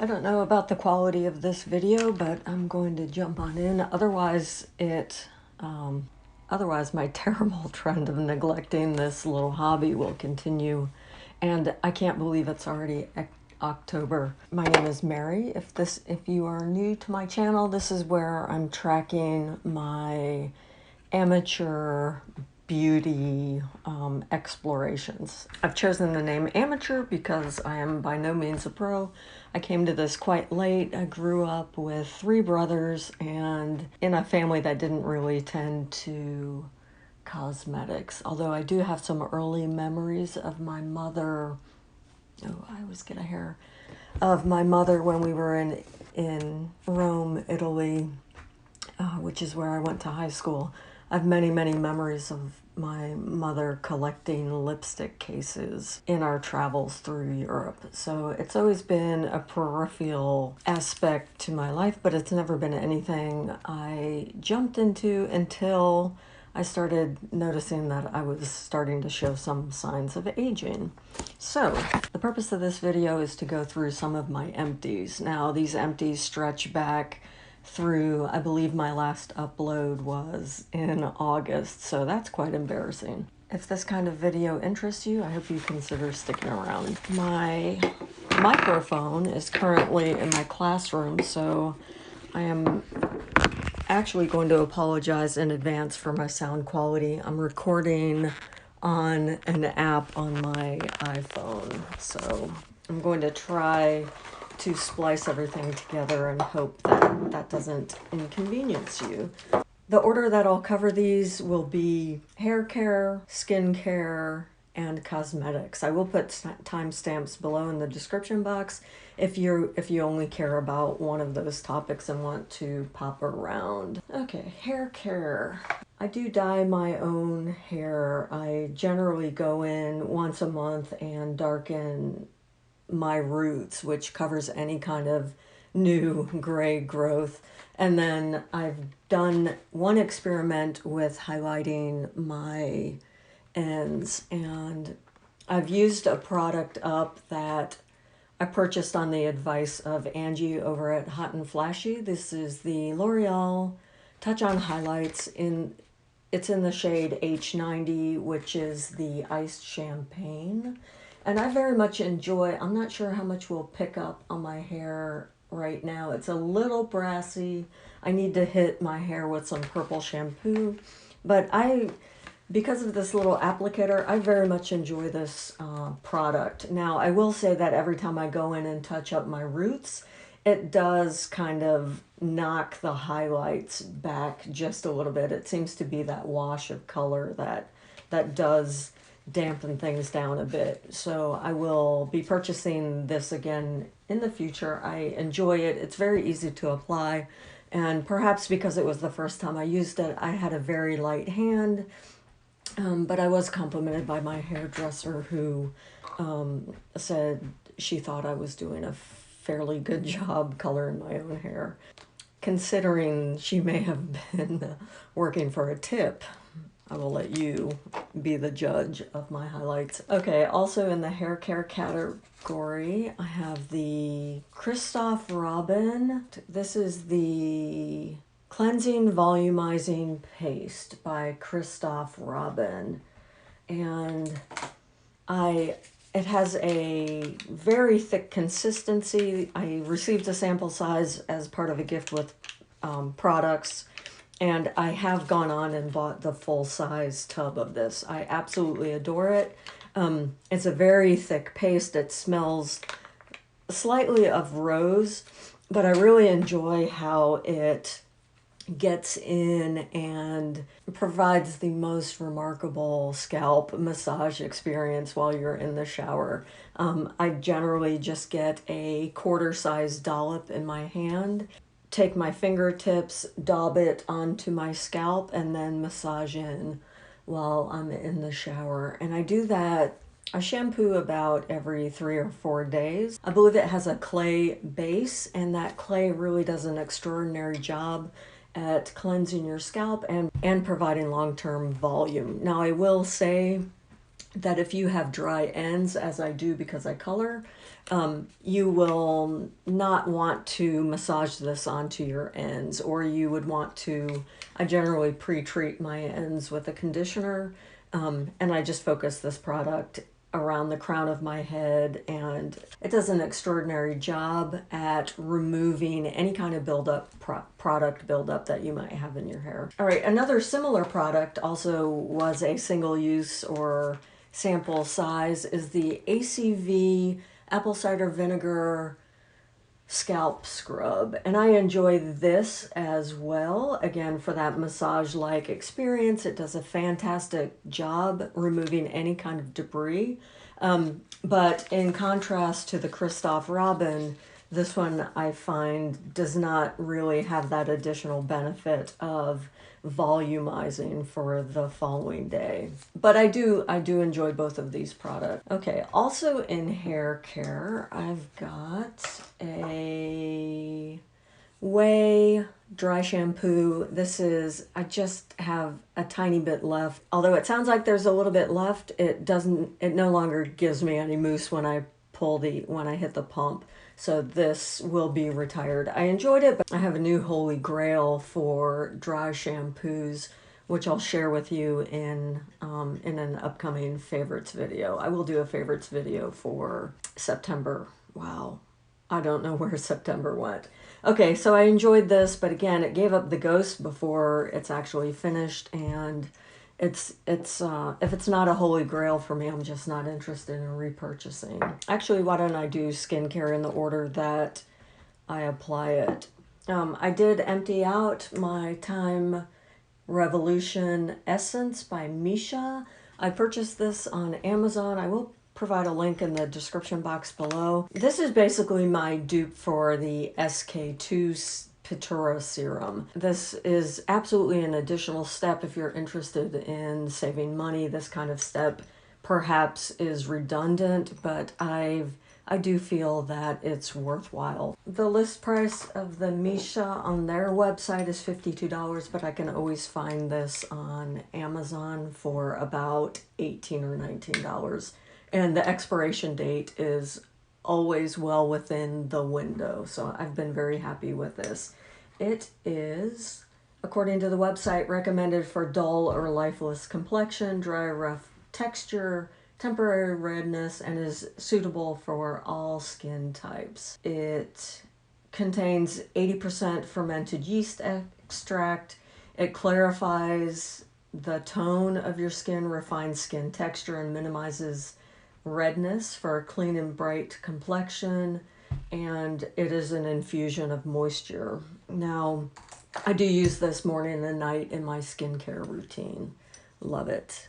I don't know about the quality of this video, but I'm going to jump on in. Otherwise, otherwise my terrible trend of neglecting this little hobby will continue. And I can't believe it's already October. My name is Mary. If you are new to my channel, this is where I'm tracking my amateur beauty explorations. I've chosen the name amateur because I am by no means a pro. I came to this quite late. I grew up with 3 brothers and in a family that didn't really tend to cosmetics, although I do have some early memories of my mother. Oh, I always get a hair. Of my mother when we were in Rome, Italy, which is where I went to high school. I have many, many memories of my mother collecting lipstick cases in our travels through Europe. So it's always been a peripheral aspect to my life, but it's never been anything I jumped into until I started noticing that I was starting to show some signs of aging. So the purpose of this video is to go through some of my empties. Now these empties stretch back through, I believe my last upload was in August, so that's quite embarrassing. If this kind of video interests you, I hope you consider sticking around. My microphone is currently in my classroom, so I am actually going to apologize in advance for my sound quality. I'm recording on an app on my iPhone, so I'm going to try to splice everything together and hope that that doesn't inconvenience you. The order that I'll cover these will be hair care, skin care, and cosmetics. I will put timestamps below in the description box if you only care about one of those topics and want to pop around. Okay, hair care. I do dye my own hair. I generally go in once a month and darken my roots, which covers any kind of new gray growth. And then I've done one experiment with highlighting my ends, and I've used a product up that I purchased on the advice of Angie over at Hot and Flashy. This is the L'Oreal Touch On Highlights. It's in the shade H90, which is the iced champagne. And I very much enjoy, I'm not sure how much will pick up on my hair right now. It's a little brassy. I need to hit my hair with some purple shampoo. But because of this little applicator, I very much enjoy this product. Now, I will say that every time I go in and touch up my roots, it does kind of knock the highlights back just a little bit. It seems to be that wash of color that does dampen things down a bit. So I will be purchasing this again in the future. I enjoy it. It's very easy to apply, and perhaps because it was the first time I used it, I had a very light hand, but I was complimented by my hairdresser who said she thought I was doing a fairly good job coloring my own hair, considering she may have been working for a tip. I will let you be the judge of my highlights. Okay, also in the hair care category, I have the Christoph Robin. This is the Cleansing Volumizing Paste by Christoph Robin. And it has a very thick consistency. I received a sample size as part of a gift with products. And I have gone on and bought the full-size tub of this. I absolutely adore it. It's a very thick paste. It smells slightly of rose, but I really enjoy how it gets in and provides the most remarkable scalp massage experience while you're in the shower. I generally just get a quarter-sized dollop in my hand, take my fingertips, daub it onto my scalp, and then massage in while I'm in the shower. And I do that, I shampoo about every 3 or 4 days. I believe it has a clay base, and that clay really does an extraordinary job at cleansing your scalp and providing long-term volume. Now I will say that if you have dry ends, as I do because I color, you will not want to massage this onto your ends, or you would want to, I generally pre-treat my ends with a conditioner, and I just focus this product around the crown of my head, and it does an extraordinary job at removing any kind of buildup, product buildup that you might have in your hair. All right, another similar product also was a single use or sample size is the ACV apple cider vinegar scalp scrub, and I enjoy this as well, again for that massage like experience. It does a fantastic job removing any kind of debris, but in contrast to the Christoph Robin, this one I find does not really have that additional benefit of volumizing for the following day. But I do enjoy both of these products. Okay, also in hair care, I've got a Way dry shampoo. This is, I just have a tiny bit left. Although it sounds like there's a little bit left, it no longer gives me any mousse when I hit the pump. So this will be retired. I enjoyed it, but I have a new holy grail for dry shampoos, which I'll share with you in an upcoming favorites video. I will do a favorites video for September. Wow, I don't know where September went. Okay, so I enjoyed this, but again, it gave up the ghost before it's actually finished, and if it's not a holy grail for me, I'm just not interested in repurchasing. Actually, why don't I do skincare in the order that I apply it? I did empty out my Time Revolution Essence by Misha. I purchased this on Amazon. I will provide a link in the description box below. This is basically my dupe for the SK2 Pitura serum. This is absolutely an additional step if you're interested in saving money. This kind of step perhaps is redundant, but I do feel that it's worthwhile. The list price of the Misha on their website is $52, but I can always find this on Amazon for about $18 or $19. And the expiration date is always well within the window, so I've been very happy with this. It is, according to the website, recommended for dull or lifeless complexion, dry, rough texture, temporary redness, and is suitable for all skin types. It contains 80% fermented yeast extract. It clarifies the tone of your skin, refines skin texture, and minimizes redness for a clean and bright complexion, and it is an infusion of moisture. Now, I do use this morning and night in my skincare routine. Love it.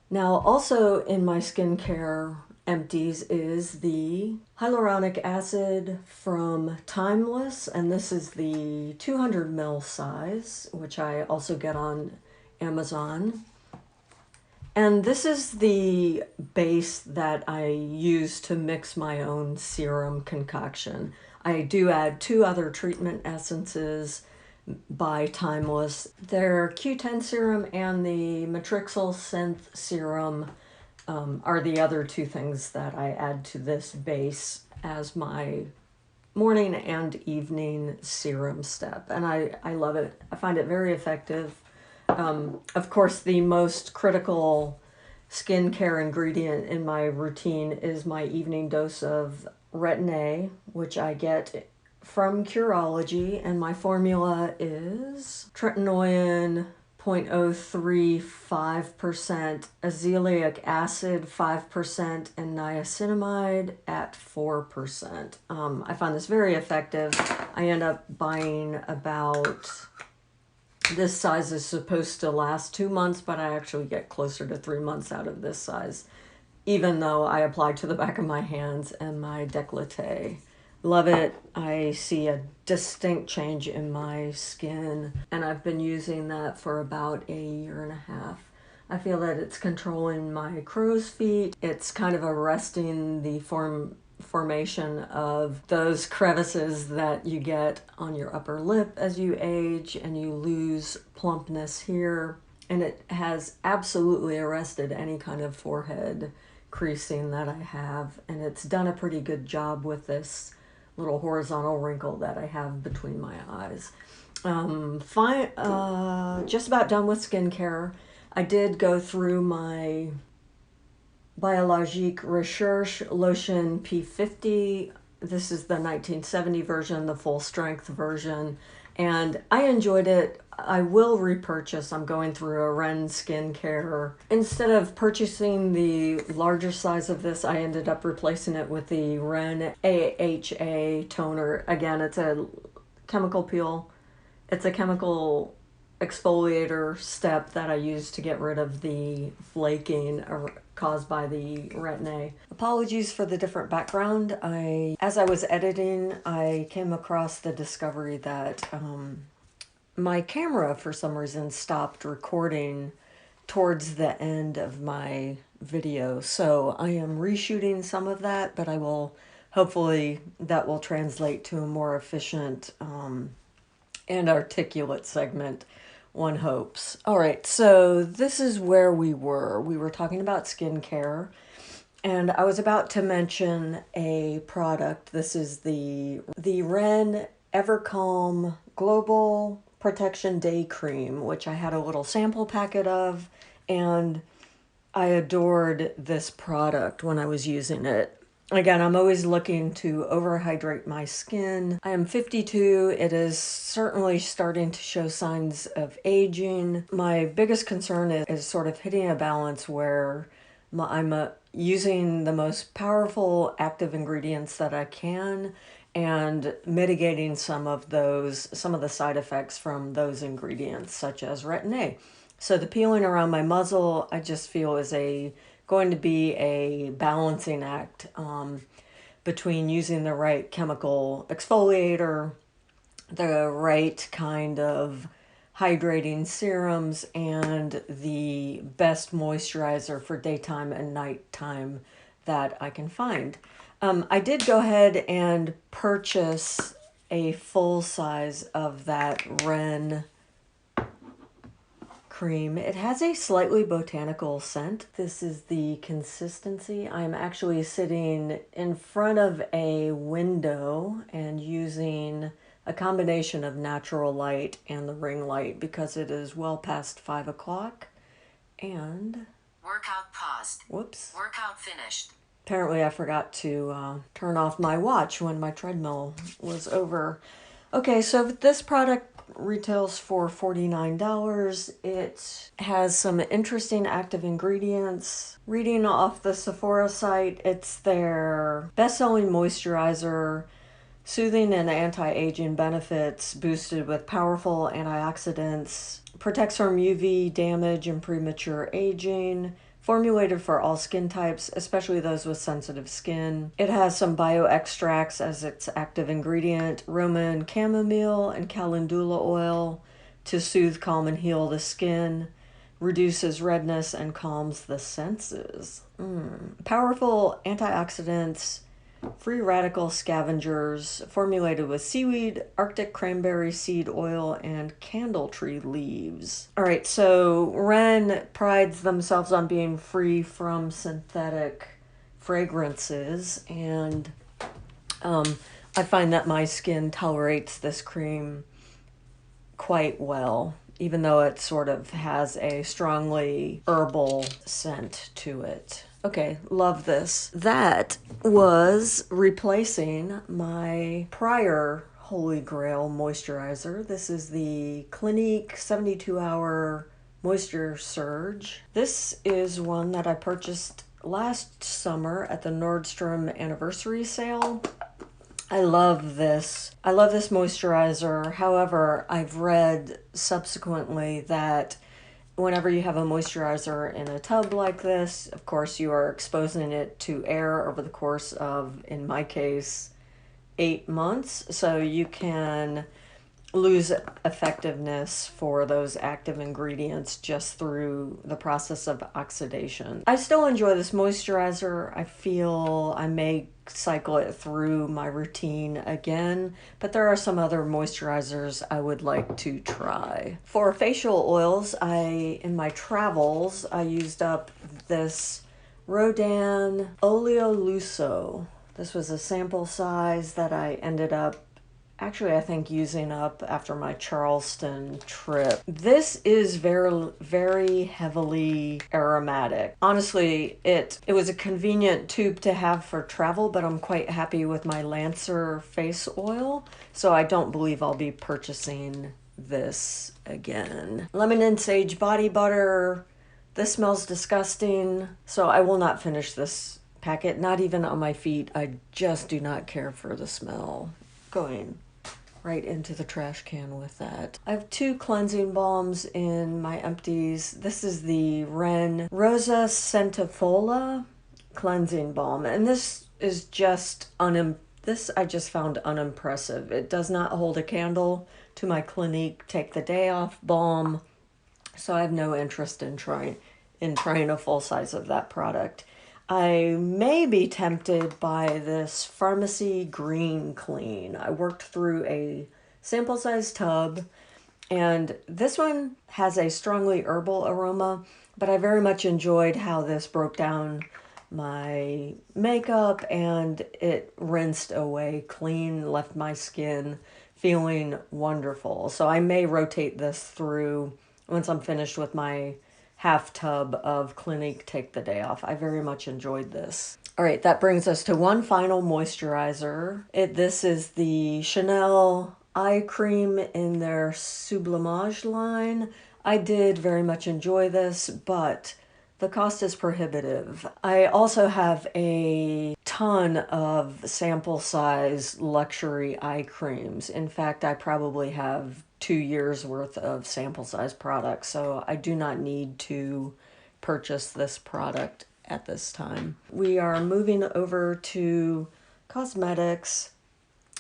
Now, also in my skincare empties is the hyaluronic acid from Timeless, and this is the 200 ml size, which I also get on Amazon. And this is the base that I use to mix my own serum concoction. I do add 2 other treatment essences by Timeless. Their Q10 serum and the Matrixyl Synth serum are the other 2 things that I add to this base as my morning and evening serum step. And I love it. I find it very effective. Of course, the most critical skincare ingredient in my routine is my evening dose of Retin-A, which I get from Curology, and my formula is Tretinoin 0.035%, azelaic acid 5%, and niacinamide at 4%. I find this very effective. I end up buying about... This size is supposed to last 2 months, but I actually get closer to 3 months out of this size, even though I apply to the back of my hands and my décolleté. Love it. I see a distinct change in my skin, and I've been using that for about a year and a half. I feel that it's controlling my crow's feet. It's kind of arresting the formation of those crevices that you get on your upper lip as you age, and you lose plumpness here. and it has absolutely arrested any kind of forehead creasing that I have, and it's done a pretty good job with this little horizontal wrinkle that I have between my eyes. Just about done with skincare. I did go through my Biologique Recherche Lotion P50. This is the 1970 version, the full strength version, and I enjoyed it. I will repurchase. I'm going through a Ren skincare. Instead of purchasing the larger size of this, I ended up replacing it with the Ren AHA toner. Again, it's a chemical peel. It's a chemical exfoliator step that I use to get rid of the flaking caused by the Retin-A. Apologies for the different background. As I was editing, I came across the discovery that my camera, for some reason, stopped recording towards the end of my video. So I am reshooting some of that, but I will, hopefully that will translate to a more efficient and articulate segment, one hopes. All right, so this is where we were. We were talking about skincare, and I was about to mention a product. This is the Ren Evercalm Global Protection Day Cream, which I had a little sample packet of, and I adored this product when I was using it. Again, I'm always looking to overhydrate my skin. I am 52. It is certainly starting to show signs of aging. My biggest concern is sort of hitting a balance where I'm using the most powerful active ingredients that I can and mitigating some of the side effects from those ingredients, such as Retin-A. So the peeling around my muzzle, I just feel is going to be a balancing act between using the right chemical exfoliator, the right kind of hydrating serums, and the best moisturizer for daytime and nighttime that I can find. I did go ahead and purchase a full size of that Ren cream. It has a slightly botanical scent. This is the consistency. I'm actually sitting in front of a window and using a combination of natural light and the ring light because it is well past 5 o'clock. And workout paused. Whoops. Workout finished. Apparently I forgot to turn off my watch when my treadmill was over. Okay, so this product retails for $49. It has some interesting active ingredients. Reading off the Sephora site, it's their best-selling moisturizer, soothing and anti-aging benefits, boosted with powerful antioxidants, protects from UV damage and premature aging, formulated for all skin types, especially those with sensitive skin. It has some bio-extracts as its active ingredient, Roman chamomile and calendula oil to soothe, calm, and heal the skin, reduces redness, and calms the senses. Powerful antioxidants, free radical scavengers, formulated with seaweed, Arctic cranberry seed oil, and candle tree leaves. All right, so Ren prides themselves on being free from synthetic fragrances, and I find that my skin tolerates this cream quite well, even though it sort of has a strongly herbal scent to it. Okay, love this. That was replacing my prior Holy Grail moisturizer. This is the Clinique 72-Hour Moisture Surge. This is one that I purchased last summer at the Nordstrom anniversary sale. I love this. I love this moisturizer. However, I've read subsequently that whenever you have a moisturizer in a tub like this, of course, you are exposing it to air over the course of, in my case, 8 months. So you can lose effectiveness for those active ingredients just through the process of oxidation. I still enjoy this moisturizer. I feel I may cycle it through my routine again, but there are some other moisturizers I would like to try. For facial oils, in my travels, I used up this Rodan Oleoluso. This was a sample size that I ended up actually, I think using up after my Charleston trip. This is very, very heavily aromatic. Honestly, it was a convenient tube to have for travel, but I'm quite happy with my Lancer face oil, so I don't believe I'll be purchasing this again. Lemon and sage body butter. This smells disgusting, so I will not finish this packet, not even on my feet. I just do not care for the smell. Going right into the trash can with that. I have 2 cleansing balms in my Empties. This is the Ren Rosa Centifola cleansing balm, and this is just this I just found unimpressive. It does not hold a candle to my Clinique Take the Day Off balm, so I have no interest in trying a full size of that product. I may be tempted by this Pharmacy Green Clean. I worked through a sample size tub, and this one has a strongly herbal aroma, but I very much enjoyed how this broke down my makeup and it rinsed away clean, left my skin feeling wonderful. So I may rotate this through once I'm finished with my half tub of Clinique Take the Day Off. I very much enjoyed this. All right, that brings us to one final moisturizer. This is the Chanel eye cream in their Sublimage line. I did very much enjoy this, but the cost is prohibitive. I also have a ton of sample size luxury eye creams. In fact, I probably have 2 years worth of sample size products, so I do not need to purchase this product at this time. We are moving over to cosmetics.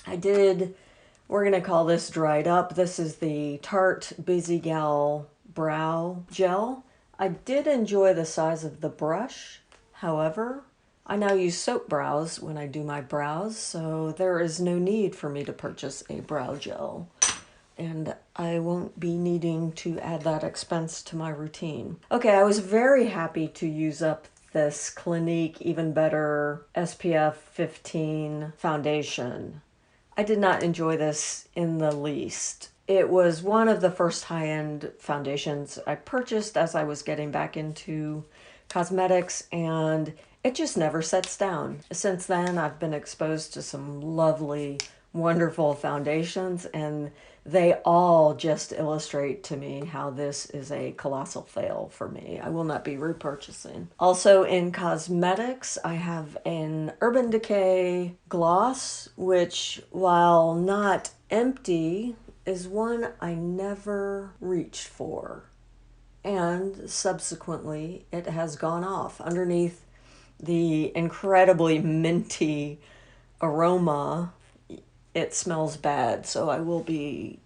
We're gonna call this dried up. This is the Tarte Busy Gal Brow Gel. I did enjoy the size of the brush. However, I now use soap brows when I do my brows, so there is no need for me to purchase a brow gel. And I won't be needing to add that expense to my routine. Okay, I was very happy to use up this Clinique Even Better SPF 15 foundation. I did not enjoy this in the least. It was one of the first high-end foundations I purchased as I was getting back into cosmetics, and it just never sets down. Since then, I've been exposed to some lovely, wonderful foundations, and they all just illustrate to me how this is a colossal fail for me. I will not be repurchasing. Also in cosmetics, I have an Urban Decay gloss, which, while not empty, is one I never reached for. And subsequently, it has gone off. Underneath the incredibly minty aroma, it smells bad, so I will be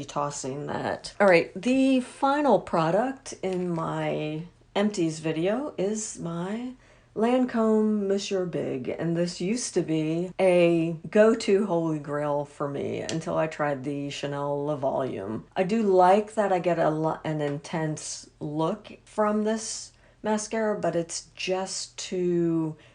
tossing that. All right, the final product in my Empties video is my Lancome Monsieur Big, and this used to be a go-to holy grail for me until I tried the Chanel Le Volume. I do like that I get an intense look from this mascara, but it's just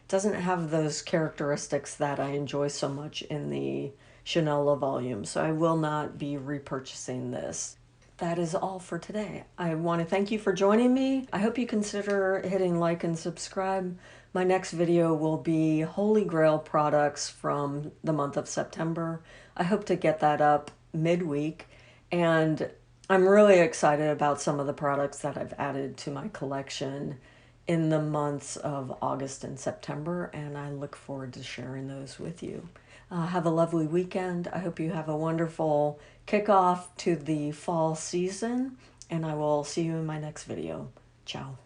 doesn't have those characteristics that I enjoy so much in the Chanel Le Volume, so I will not be repurchasing this. That is all for today. I want to thank you for joining me. I hope you consider hitting like and subscribe. My next video will be Holy Grail products from the month of September. I hope to get that up midweek, and I'm really excited about some of the products that I've added to my collection in the months of August and September, and I look forward to sharing those with you. Have a lovely weekend. I hope you have a wonderful kickoff to the fall season, and I will see you in my next video. Ciao.